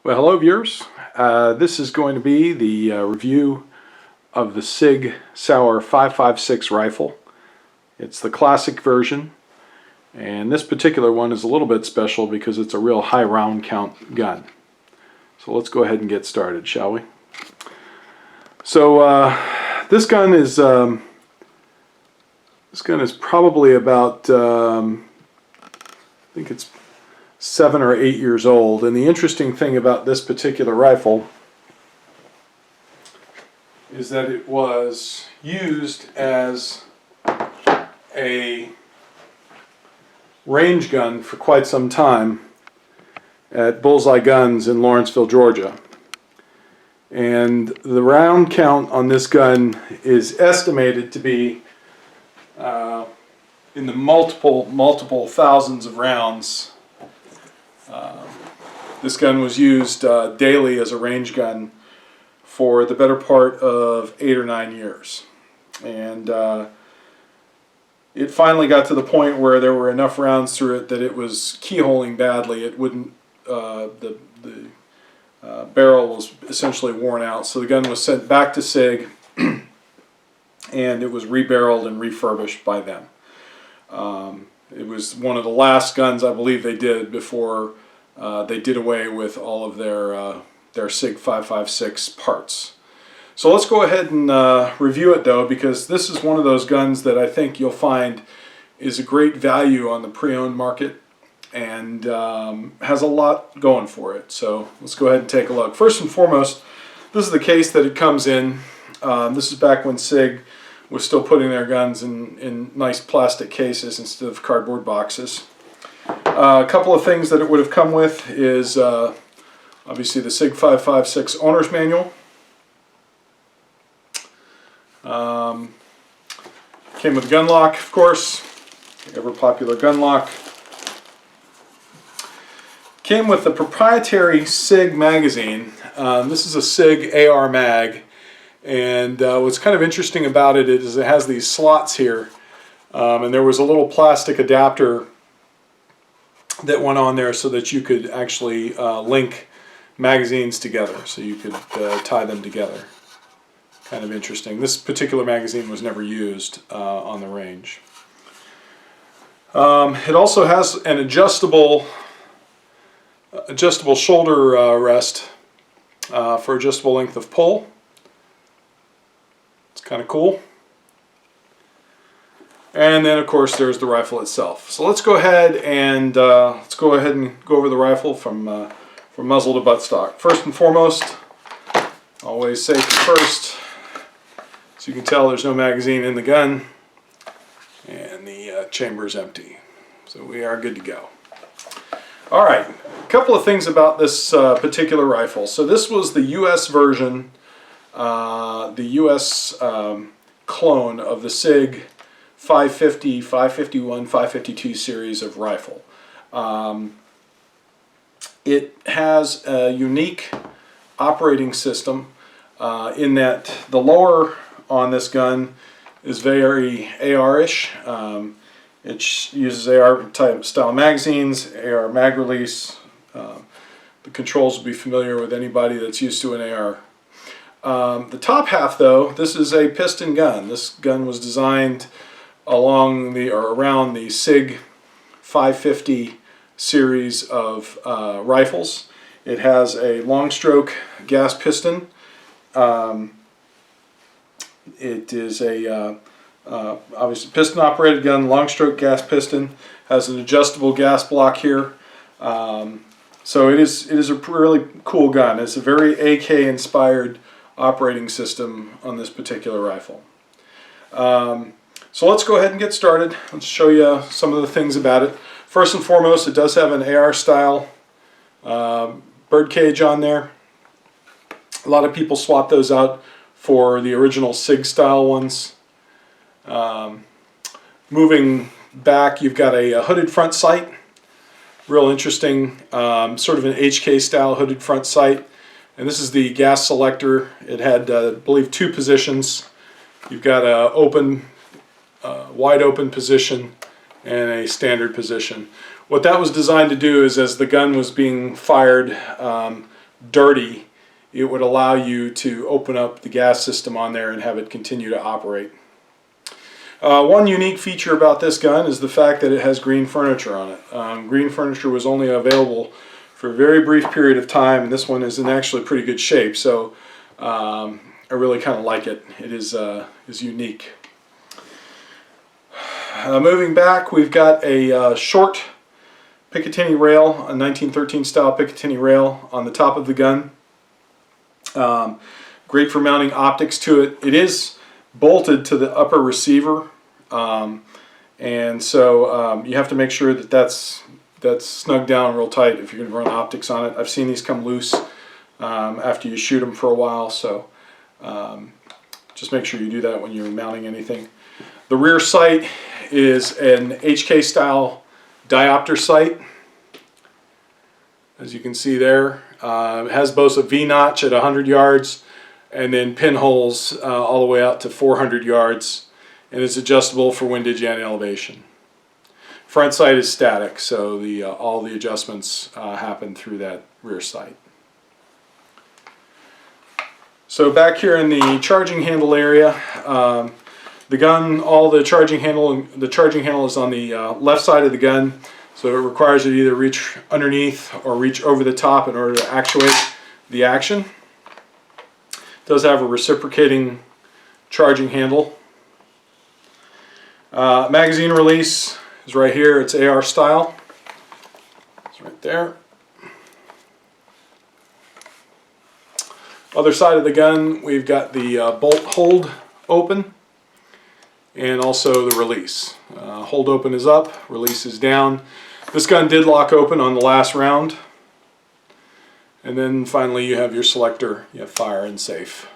Well, hello viewers. This is going to be the review of the Sig Sauer 5.56 rifle. It's the classic version, and this particular one is a little bit special because it's a real high round count gun. So let's go ahead and get started, shall we? So this gun is probably about I think it's 7 or 8 years old, and the interesting thing about this particular rifle is that it was used as a range gun for quite some time at Bullseye Guns in Lawrenceville, Georgia. And the round count on this gun is estimated to be in the multiple thousands of rounds. This gun was used daily as a range gun for the better part of 8 or 9 years. And it finally got to the point where there were enough rounds through it that it was keyholing badly. It wouldn't, the barrel was essentially worn out. So the gun was sent back to Sig and it was rebarreled and refurbished by them. It was one of the last guns I believe they did before they did away with all of their Sig 5.56 parts. So let's go ahead and review it though, because this is one of those guns that I think you'll find is a great value on the pre-owned market and has a lot going for it. So let's go ahead and take a look. First and foremost, this is the case that it comes in. This is back when Sig was still putting their guns in nice plastic cases instead of cardboard boxes. A couple of things that it would have come with is obviously the Sig 5.56 owner's manual. Came with a gun lock, of course, the ever popular gun lock. Came with the proprietary Sig magazine. This is a Sig AR mag. And what's kind of interesting about it is it has these slots here, and there was a little plastic adapter that went on there so that you could actually link magazines together, so you could tie them together. Kind of interesting. This particular magazine was never used on the range. It also has an adjustable shoulder rest for adjustable length of pull. Kind of cool. And then of course there's the rifle itself. So let's go ahead and go over the rifle from muzzle to buttstock. First and foremost, always safety first. So you can tell there's no magazine in the gun, and the chamber is empty. So we are good to go. All right, a couple of things about this particular rifle. So this was the U.S. version. The U.S. clone of the Sig 550, 551, 552 series of rifle. It has a unique operating system in that the lower on this gun is very AR-ish. It uses AR type style magazines, AR mag release. The controls will be familiar with anybody that's used to an AR. The top half though, this is a piston gun. This gun was designed around the Sig 550 series of rifles. It has a long stroke gas piston. It is a obviously piston operated gun, long stroke gas piston, has an adjustable gas block here. So it is a really cool gun. It's a very AK inspired operating system on this particular rifle. So let's go ahead and get started. Let's show you some of the things about it. First and foremost, it does have an AR style bird cage on there. A lot of people swap those out for the original Sig style ones. Moving back, you've got a hooded front sight. Real interesting, sort of an HK style hooded front sight. And this is the gas selector. It had, I believe, 2 positions. You've got a wide open position and a standard position. What that was designed to do is, as the gun was being fired, dirty, it would allow you to open up the gas system on there and have it continue to operate. One unique feature about this gun is the fact that it has green furniture on it. Green furniture was only available for a very brief period of time, and this one is in actually pretty good shape, so I really kind of like it. It is unique. Moving back, we've got a short Picatinny rail, a 1913 style Picatinny rail on the top of the gun. Great for mounting optics to it. It is bolted to the upper receiver, and so you have to make sure that that's snugged down real tight if you're going to run optics on it. I've seen these come loose after you shoot them for a while, so just make sure you do that when you're mounting anything. The rear sight is an HK style diopter sight, as you can see there. It has both a V-notch at 100 yards and then pinholes all the way out to 400 yards, and it's adjustable for windage and elevation. Front sight is static, so all the adjustments happen through that rear sight. So back here in the charging handle area, the gun, all the charging handle is on the left side of the gun, so it requires you to either reach underneath or reach over the top in order to actuate the action. It does have a reciprocating charging handle. Magazine release is right here. It's AR style. It's right there. Other side of the gun, we've got the bolt hold open and also the release. Hold open is up, release is down. This gun did lock open on the last round. And then finally you have your selector. You have fire and safe.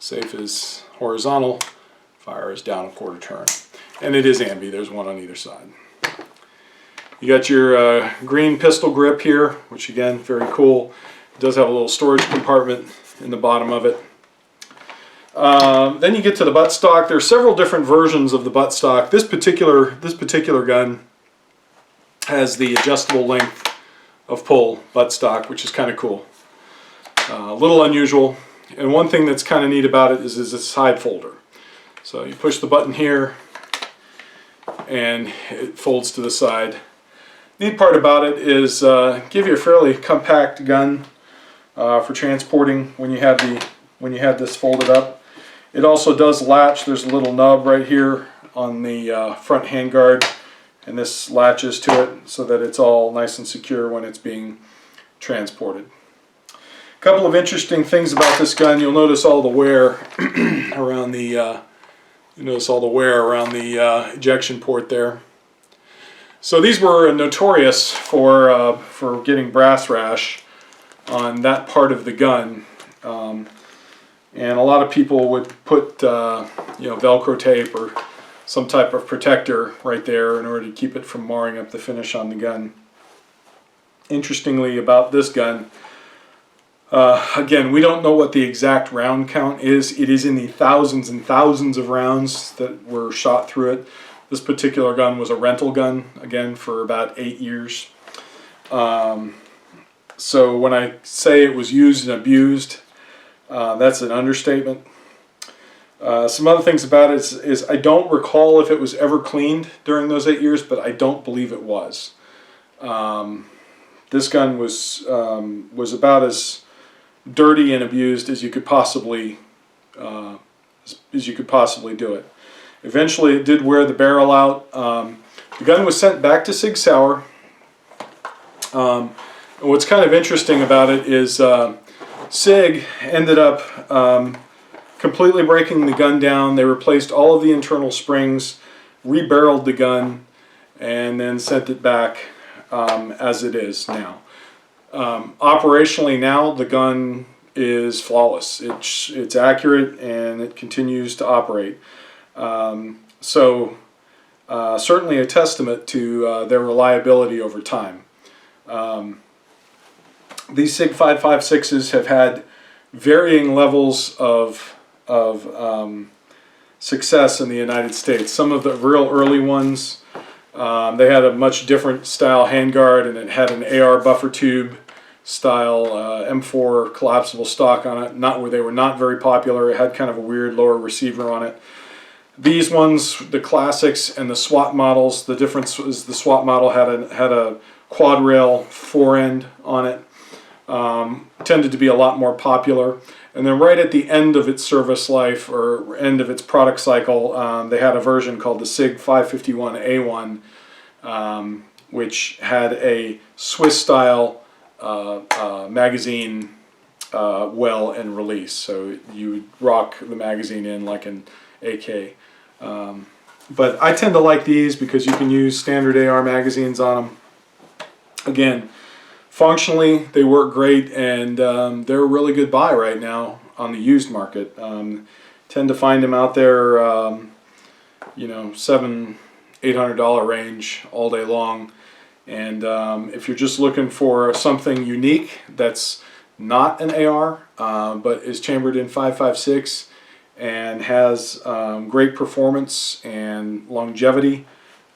Safe is horizontal, fire is down a quarter turn. And it is ambi, there's one on either side. You got your green pistol grip here, which again, very cool. It does have a little storage compartment in the bottom of it. Then you get to the buttstock. There are several different versions of the buttstock. This particular gun has the adjustable length of pull buttstock, which is kind of cool. A little unusual. And one thing that's kind of neat about it is a side folder. So you push the button here and it folds to the side. Neat part about it is give you a fairly compact gun for transporting when you have this folded up. It also does latch. There's a little nub right here on the front handguard, and this latches to it so that it's all nice and secure when it's being transported. A couple of interesting things about this gun. You'll notice all the wear around the ejection port there. So these were notorious for getting brass rash on that part of the gun, and a lot of people would put Velcro tape or some type of protector right there in order to keep it from marring up the finish on the gun. Interestingly about this gun, again, we don't know what the exact round count is. It is in the thousands and thousands of rounds that were shot through it. This particular gun was a rental gun, again, for about 8 years. So when I say it was used and abused, that's an understatement. Some other things about it is I don't recall if it was ever cleaned during those 8 years, but I don't believe it was. This gun was about as dirty and abused as you could possibly do it. Eventually, it did wear the barrel out. The gun was sent back to Sig Sauer. And what's kind of interesting about it is Sig ended up completely breaking the gun down. They replaced all of the internal springs, rebarreled the gun, and then sent it back as it is now. Operationally now, the gun is flawless. It's accurate and it continues to operate. Certainly a testament to their reliability over time. These Sig 5.56s have had varying levels of success in the United States. Some of the real early ones, they had a much different style handguard, and it had an AR buffer tube style M4 collapsible stock on it. They were not very popular. It had kind of a weird lower receiver on it. These ones, the classics and the SWAT models, the difference is the SWAT model had a quad rail forend on it. Tended to be a lot more popular. And then right at the end of its service life, or end of its product cycle, they had a version called the Sig 551A1, which had a Swiss-style magazine well and release. So you would rock the magazine in like an AK. But I tend to like these because you can use standard AR magazines on them. Again, functionally, they work great, and they're a really good buy right now on the used market. Tend to find them out there, you know, $700–800 range all day long. And if you're just looking for something unique that's not an AR, but is chambered in 5.56 and has great performance and longevity,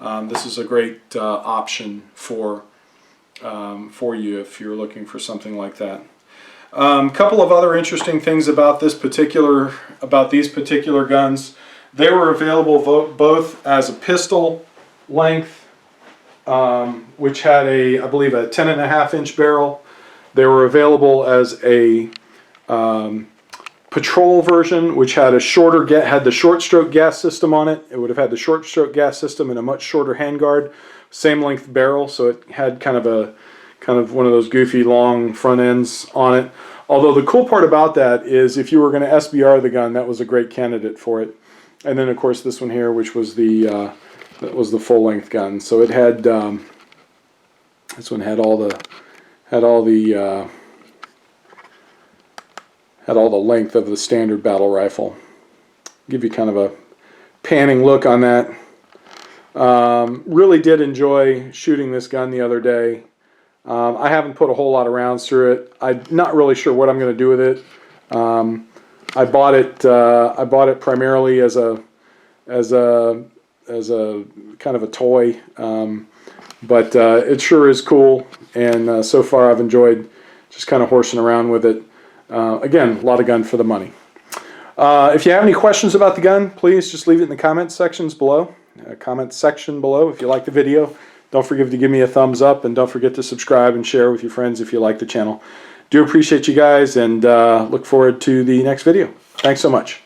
this is a great option for you if you're looking for something like that. Couple of other interesting things about these particular guns. They were available both as a pistol length, which had I believe a 10.5-inch barrel. They were available as a patrol version, which had the short stroke gas system on it. It would have had the short stroke gas system and a much shorter handguard, same length barrel, so it had kind of one of those goofy long front ends on it. Although the cool part about that is if you were going to SBR the gun, that was a great candidate for it. And then of course this one here, which was the full length gun. So it had this one had all the length of the standard battle rifle. Give you kind of a panning look on that. Really did enjoy shooting this gun the other day. I haven't put a whole lot of rounds through it. I'm not really sure what I'm going to do with it. I bought it primarily as a kind of a toy, but it sure is cool. And so far, I've enjoyed just kind of horsing around with it. Again, a lot of gun for the money. If you have any questions about the gun, please just leave it in the comment section below. If you like the video. Don't forget to give me a thumbs up, and don't forget to subscribe and share with your friends if you like the channel. Do appreciate you guys, and look forward to the next video. Thanks so much.